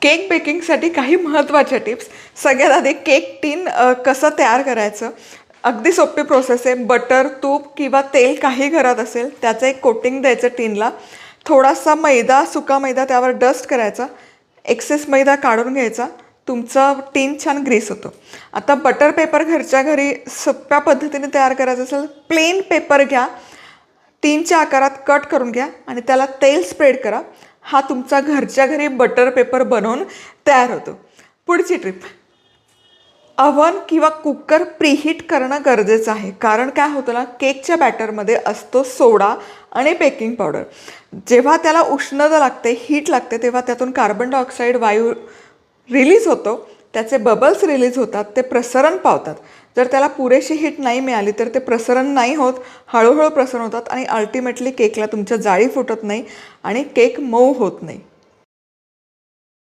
Cake बेकिंगसाठी काही महत्त्वाच्या tips. सगळ्यात आधी केक टीन कसं तयार करायचं. अगदी सोपी प्रोसेस आहे. बटर, तूप किंवा तेल काही घरात असेल त्याचं एक कोटिंग द्यायचं टीनला. थोडासा मैदा, सुका मैदा त्यावर डस्ट करायचा. एक्सेस मैदा काढून घ्यायचा. तुमचं टीन छान ग्रीस होतं. आता बटर पेपर घरच्या घरी सोप्या पद्धतीने तयार करायचं असेल, प्लेन पेपर घ्या, टीनच्या आकारात कट करून घ्या आणि त्याला तेल स्प्रेड करा. हा तुमचा घरच्या घरी बटर पेपर बनवून तयार होतो. पुढची ट्रिप, अव्हन किंवा कुकर प्रीहीट करणं गरजेचं आहे. कारण काय होतं ना, केकच्या बॅटरमध्ये असतो सोडा आणि बेकिंग पावडर. जेव्हा त्याला उष्णता लागते, हीट लागते, तेव्हा त्यातून कार्बन डायऑक्साईड वायू रिलीज होतो. त्याचे बबल्स रिलीज होतात, ते प्रसरण पावतात. जर त्याला पुरेशी हीट नाही मिळाली तर ते प्रसरण नाही होत, हळूहळू प्रसरण होतात आणि अल्टिमेटली केकला तुमच्या जाळी फुटत नाही आणि केक मऊ होत नाही.